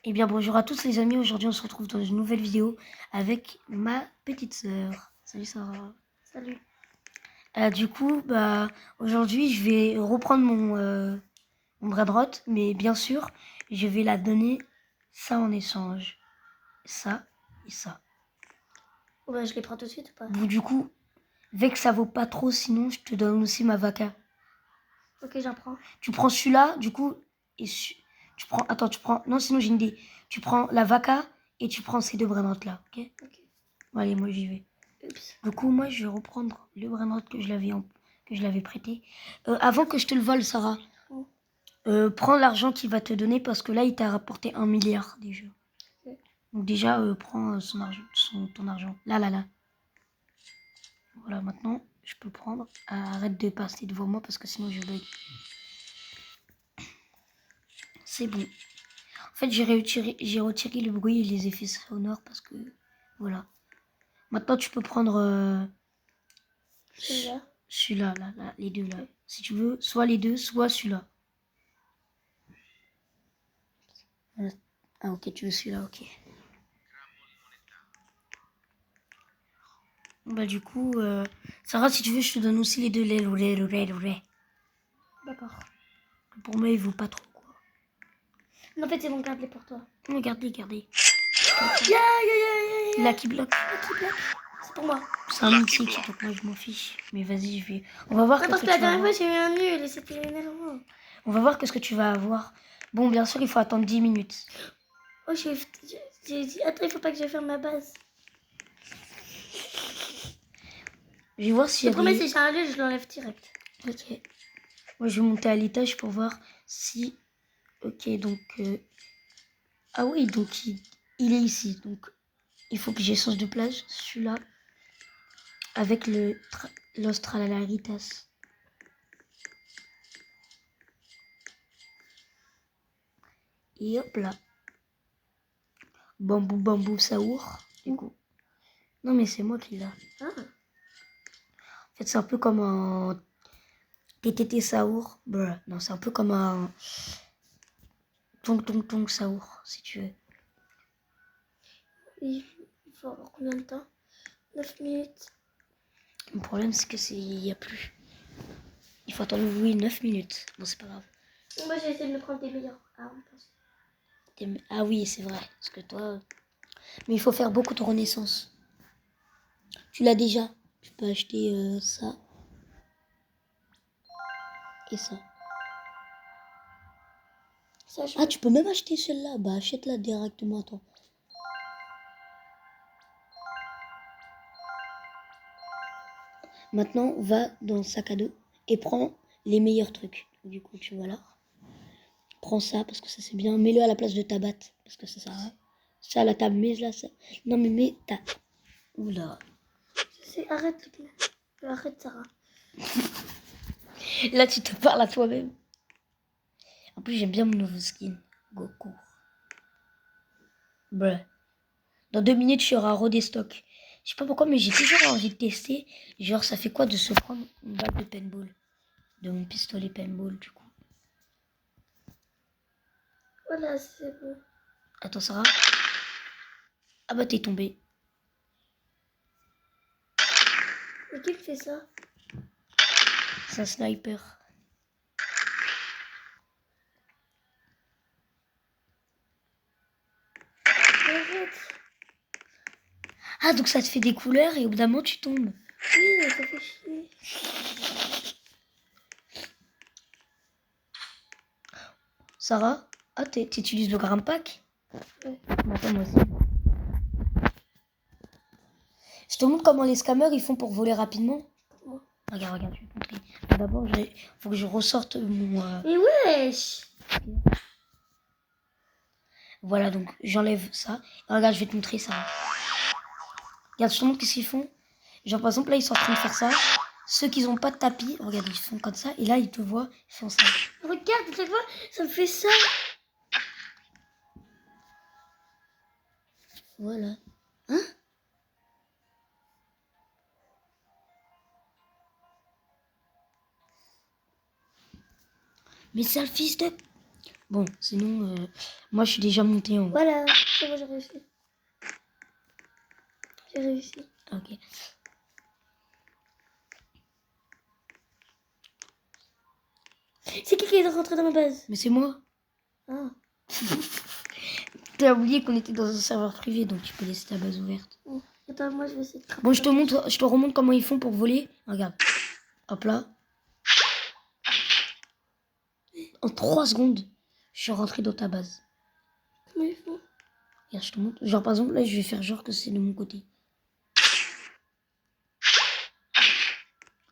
Eh bien bonjour à tous les amis, aujourd'hui on se retrouve dans une nouvelle vidéo avec ma petite sœur. Salut Sarah. Salut. Du coup, aujourd'hui je vais reprendre mon bras droit, mais bien sûr je vais la donner ça en échange. Ça et ça. Ouais, je les prends tout de suite ou pas? Bon, du coup, vu que ça vaut pas trop, sinon je te donne aussi ma vaca. Ok, j'en prends. Tu prends celui-là, du coup, et tu prends... Attends, tu prends... Non, sinon j'ai une idée. Tu prends la vaca et tu prends ces deux bras droits là, ok? Ok. Bon, allez, moi j'y vais. Oups. Du coup, moi, je vais reprendre le bras droit que je l'avais prêté. Avant que je te le vole, Sarah, prends l'argent qu'il va te donner parce que là, il t'a rapporté 1 milliard déjà. Ok. Donc déjà, prends son argent, ton argent. Là, là, là. Voilà, maintenant, je peux prendre. Arrête de passer devant moi parce que sinon, je bug. C'est bon. En fait, j'ai retiré le bruit et les effets sonores parce que... Voilà. Maintenant, tu peux prendre... Celui-là. celui-là, là, là, les deux là. Si tu veux, soit les deux, soit celui-là. Ah ok, tu veux celui-là, ok. Bah du coup, Sarah, si tu veux, je te donne aussi les deux lait. D'accord. Pour moi, il vaut pas trop, quoi. Non, en fait, c'est bon, garde-les pour toi. Regardez, regardez. Ya. Là qui bloque. C'est pour moi. C'est un mythique, donc moi je m'en fiche. Mais vas-y, je vais... On va voir Ouais, qu'est-ce parce que que la tu vas dernière avoir. fois, j'ai eu un nul et c'était énervant. On va voir qu'est-ce que tu vas avoir. Bon, bien sûr, il faut attendre 10 minutes. Oh, j'ai dit, attends, il faut pas que je ferme ma base. Je vais voir Je s'il te y a promets, des... c'est chargé, je l'enlève direct. Ok. Moi, je vais monter à l'étage pour voir si... Ok, donc... Ah oui, donc il est ici. Donc, il faut que j'échange de plage. Celui-là. Avec l'Australaritas. Et hop là. Bambou, bambou, saour. Du coup. Non, mais c'est moi qui l'a. Ah. En fait, c'est un peu comme un TTT saour. Non, c'est un peu comme un tong tong tong saour, si tu veux. Il faut avoir combien de temps? 9 minutes. Le problème, c'est que il y a plus. Il faut attendre, oui, 9 minutes. Bon, c'est pas grave. Moi, j'ai essayé de me prendre des meilleures armes. Ah oui, c'est vrai. Parce que toi... Mais il faut faire beaucoup de renaissance. Tu l'as déjà. Tu peux acheter ça. Et ça. Ça, je Ah, tu peux même acheter celle-là. Bah, achète-la directement, toi. Maintenant, va dans le sac à dos et prends les meilleurs trucs. Du coup, tu vois là. Prends ça parce que ça c'est bien. Mets-le à la place de ta batte parce que ça sert à rien. Ça à la table, mais là, ça... Non, mais mets ta... Oula. Arrête, arrête, Sarah. Là, tu te parles à toi-même. En plus, j'aime bien mon nouveau skin. Goku. Bruh. Dans 2 minutes, il y aura un stock. Je sais pas pourquoi, mais j'ai toujours envie de tester. Genre, ça fait quoi de se prendre une balle de paintball? De mon pistolet paintball, du coup. Voilà, c'est bon. Attends, Sarah. Ah bah, t'es tombé. Mais qui fait ça? C'est un sniper. Arrête. Ah, donc ça te fait des couleurs et au bout d'un moment, tu tombes. Oui, mais ça fait chier. Sarah, ah, t'utilises le Grand Pack? Ouais. Attends, moi aussi. Je te montre comment les scammers ils font pour voler rapidement. Ouais. Regarde, regarde, je vais te montrer. D'abord, faut que je ressorte mon... Mais wesh! Voilà, donc j'enlève ça. Et regarde, je vais te montrer ça. Regarde, je te montre qu'est-ce qu'ils font. Genre, par exemple, là, ils sont en train de faire ça. Ceux qui n'ont pas de tapis, regarde, ils font comme ça. Et là, ils te voient, ils font ça. Regarde, à chaque fois, ça me fait ça. Voilà. Hein? Mais c'est le fils de... Bon, sinon, moi, je suis déjà monté en haut. Voilà, c'est bon, j'ai réussi. J'ai réussi. Ok. C'est qui est rentré dans ma base? Mais c'est moi. Ah. T'as oublié qu'on était dans un serveur privé, donc tu peux laisser ta base ouverte. Oh. Attends, moi je vais essayer de Bon, je te remonte comment ils font pour voler. Regarde. Hop là. En 3 secondes, je suis rentré dans ta base. Comment ils font? Regarde, je te montre. Genre, par exemple, là, je vais faire genre que c'est de mon côté.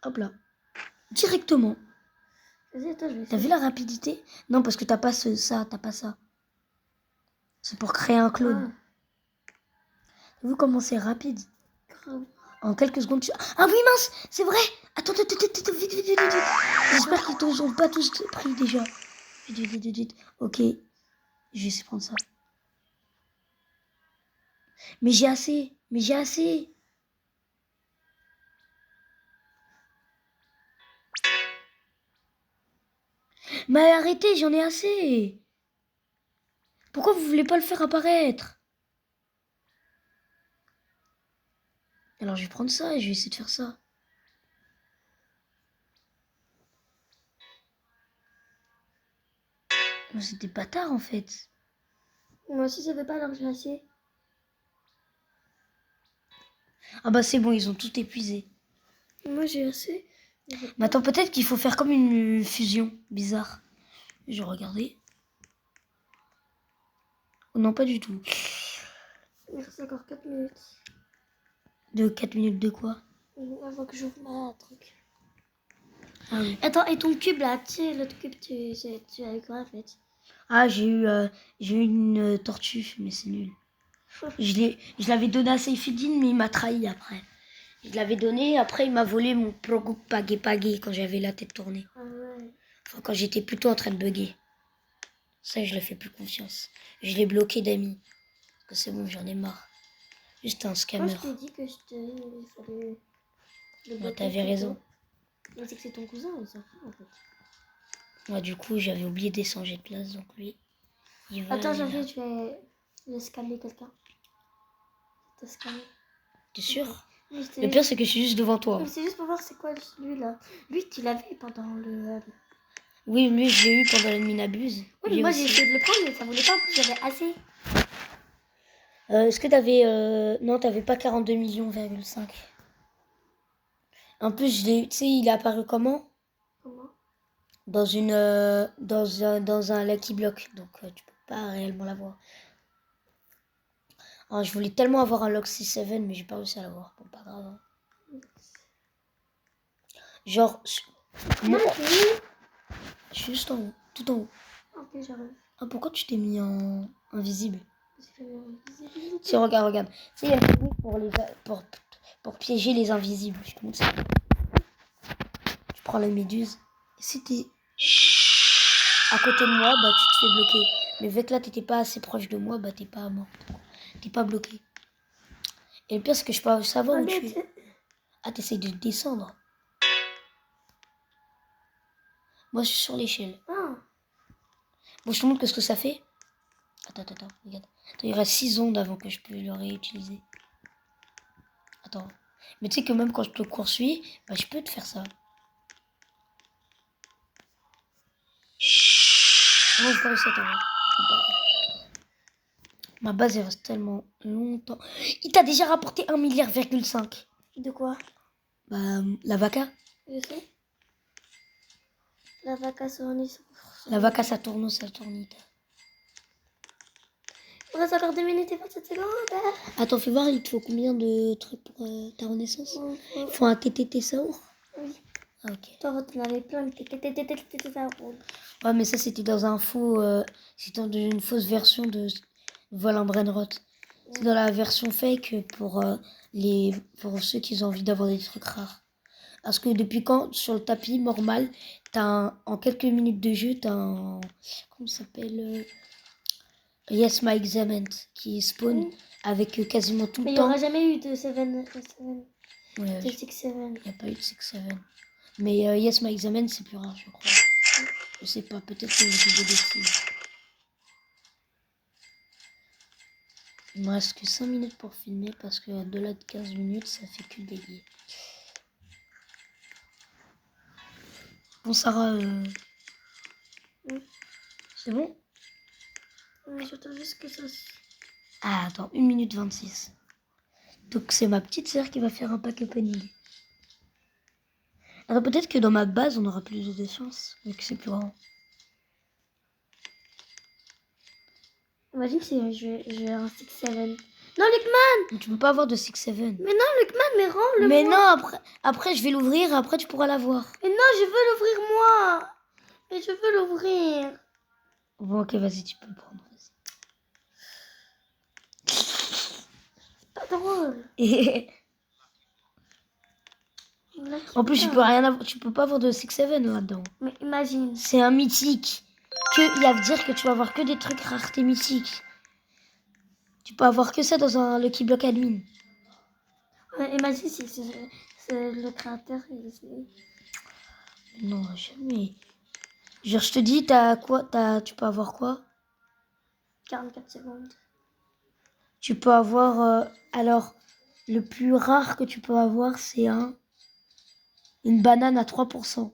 Hop là. Directement. Vas-y, attends, je vais T'as essayer. vu la rapidité? Non, parce que t'as pas ça, t'as pas ça. C'est pour créer un clone. T'as vu comment c'est rapide? Grave. En quelques secondes, tu... Ah oui, mince, c'est vrai. Attends, vite, vite, vite, vite. J'espère qu'ils t'ont ont pas tous pris déjà. Vite, vite, vite, vite, vite. Ok, je vais essayer de prendre ça. Mais j'ai assez, mais j'ai assez. Mais arrêtez, j'en ai assez. Pourquoi vous voulez pas le faire apparaître? Alors je vais prendre ça et je vais essayer de faire ça. Mais c'est des bâtards en fait. Moi aussi, ça fait pas, alors j'ai assez. Ah bah c'est bon, ils ont tout épuisé. Moi j'ai assez. Mais attends, peut-être qu'il faut faire comme une fusion bizarre. Je vais regarder. Oh, non, pas du tout. Il reste encore 4 minutes. De 4 minutes de quoi? Avant que j'ouvre ma truc. Ah oui. Attends, et ton cube là, tu sais, l'autre cube, tu as eu quoi en fait? Ah, j'ai eu une tortue, mais c'est nul. Je l'avais donné à Seyfedine, mais il m'a trahi après. Je l'avais donné, après il m'a volé mon Plogou Pagé quand j'avais la tête tournée. Ah ouais. Enfin, quand j'étais plutôt en train de bugger. Ça, je le fais plus confiance. Je l'ai bloqué d'amis. Parce que c'est bon, j'en ai marre. Juste un Moi scammer. je t'ai dit que il fallait le Ouais, bloquer t'avais tout le raison. temps. Mais c'est que c'est ton cousin, il s'en fout en fait. Moi, du coup, j'avais oublié de changer de place, donc lui, il va Attends, aller là. j'arrive, je vais scanner quelqu'un. Je vais te scanner. T'es sûr? Mais Le pire, c'est que je suis juste devant toi. c'est juste pour voir c'est quoi lui là. Lui, tu l'avais pendant le. Oui, lui, je l'ai eu pendant l'ennemi n'abuse. Oui, mais moi j'ai essayé de le prendre, mais ça voulait pas, en plus j'avais assez. Est-ce que t'avais... Non, t'avais pas 42 millions,5. En plus, je l'ai... Tu sais, il est apparu comment? Comment? Dans une... dans un Lucky Block. Donc, tu peux pas réellement l'avoir. Alors, je voulais tellement avoir un Lock C7, mais j'ai pas réussi à l'avoir. Bon, pas grave. Hein. Genre... Non, moi, mais tu je suis juste en haut. Tout en haut. Ok, j'arrive. Ah, pourquoi tu t'es mis en invisible? Parce que invisibilité. Si, regarde, regarde. Tu sais, il y a une technique pour piéger les invisibles. Je te montre ça. Tu prends la méduse. Et si t'es à côté de moi, bah tu te fais bloquer. Mais vu que là, t'étais pas assez proche de moi, bah t'es pas mort. T'es pas bloqué. Et le pire, c'est que je peux savoir où tu es. Ah, t'essayes de descendre. Moi, je suis sur l'échelle. Ah, Bon, je te montre ce que ça fait. Attends, regarde. Attends, il reste 6 ondes avant que je peux le réutiliser. Attends. Mais tu sais que même quand je te poursuis, bah je peux te faire ça. Non, j'ai pas réussi à t'avoir. Ma base, elle reste tellement longtemps. Il t'a déjà rapporté 1,5 milliard. de quoi? Bah, la vaca. Je sais. La vaca sur La vaca Saturnita. Il reste encore 2 minutes et 27 secondes. Attends, fais voir, il te faut combien de trucs pour ta renaissance? Il faut un TTT Saour? Oui. Ah, ok. Toi, tu en avais plein. Ça roule. Ouais, mais ça, c'était dans un faux... c'était dans une fausse version de Vol en Brainrot. C'est dans la version fake pour ceux qui ont envie d'avoir des trucs rares. Parce que depuis quand, sur le tapis normal, en quelques minutes de jeu, t'as un... Comment ça s'appelle Yes, My Exament, qui spawn avec quasiment tout Mais le il n'y temps. aura jamais eu de 7. Ouais, De 6-7. il n'y a pas eu de 6-7. Mais Yes, My Exament, c'est plus rare, je crois. Je sais pas, peut-être que j'ai des bêtises. Il me reste que 5 minutes pour filmer parce que au-delà de 15 minutes, ça fait que délier. Bon, Sarah, c'est bon? Mais j'attends juste que ça... Ah, attends, 1 minute 26. Donc, c'est ma petite sœur qui va faire un pack opening. Alors, peut-être que dans ma base, on aura plus de chances, mais que c'est plus grand. Imagine si j'ai un 6-7. Non, Luckman! Mais tu peux pas avoir de 6-7. Mais non, Luckman, mais rends-le Mais moi. non, après, je vais l'ouvrir et après, tu pourras l'avoir. Mais non, je veux l'ouvrir moi. Mais je veux l'ouvrir. Bon, ok, vas-y, tu peux le prendre. Pas drôle. Vas-y. En plus, tu peux pas avoir de 6-7 là-dedans. Mais imagine. C'est un mythique. Il y a à dire que tu vas avoir que des trucs raretés mythiques. Tu peux avoir que ça dans un Lucky Block admin. Imagine si c'est le créateur. Non, jamais. Genre, je te dis, tu peux avoir quoi? 44 secondes. Tu peux avoir... alors, le plus rare que tu peux avoir, c'est une banane à 3%.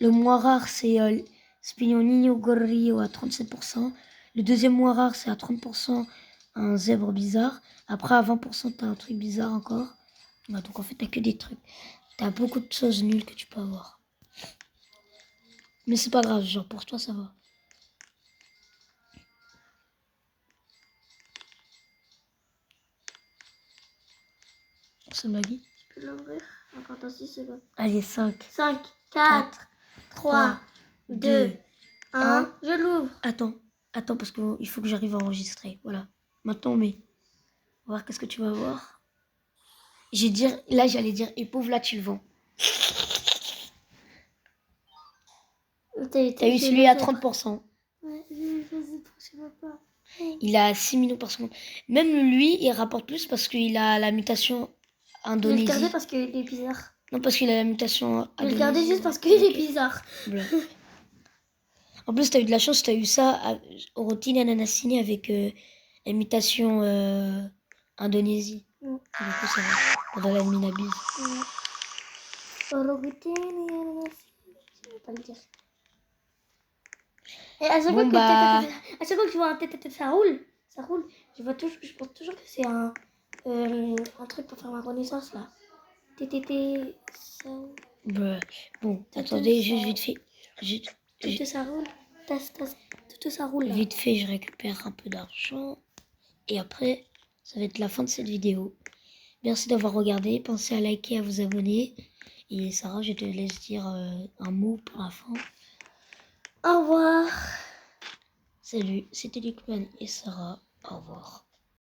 Le moins rare, c'est Spignolino Gorrio à 37%. Le deuxième moins rare, c'est à 30%, un zèbre bizarre. Après, à 20%, t'as un truc bizarre encore. Ouais, donc en fait, t'as que des trucs. T'as beaucoup de choses nulles que tu peux avoir. Mais c'est pas grave, genre pour toi, ça va. C'est ma vie. Tu peux l'ouvrir. Encore dans 6 secondes. Allez, 5. 5, 4, 3, 2, 1. Je l'ouvre. Attends, parce qu'il faut que j'arrive à enregistrer. Voilà. Maintenant, mais on va voir qu'est-ce que tu vas voir. Là, j'allais dire, et pauvre, là, tu le vends. T'as eu celui à 30%. Ouais, vas-y, touchez-moi pas. Il a 6 millions par seconde. Même lui, il rapporte plus parce qu'il a la mutation Je vais Indonésie. le garder parce qu'il est bizarre. Non, parce qu'il a la mutation Je vais le Indonésie. garder juste parce qu'il est bizarre. Voilà. En plus, t'as eu de la chance, t'as eu ça au Rotine Ananasini avec la mutation Indonésie. Mm. Du coup, ça va. Dans la minabise. Je vais pas le dire. Et à chaque, Bon, à chaque fois que je vois un tête, ça roule. Ça roule. Je pense toujours que c'est un truc pour faire ma renaissance là. TTT, ça roule. Bah, bon, attendez, juste vite fait. Tout ça roule. Tout ça roule là. Vite fait, je récupère un peu d'argent. Et après, ça va être la fin de cette vidéo. Merci d'avoir regardé. Pensez à liker, à vous abonner. Et Sarah, je te laisse dire un mot pour la fin. Au revoir. Salut, c'était Luckman et Sarah. Au revoir.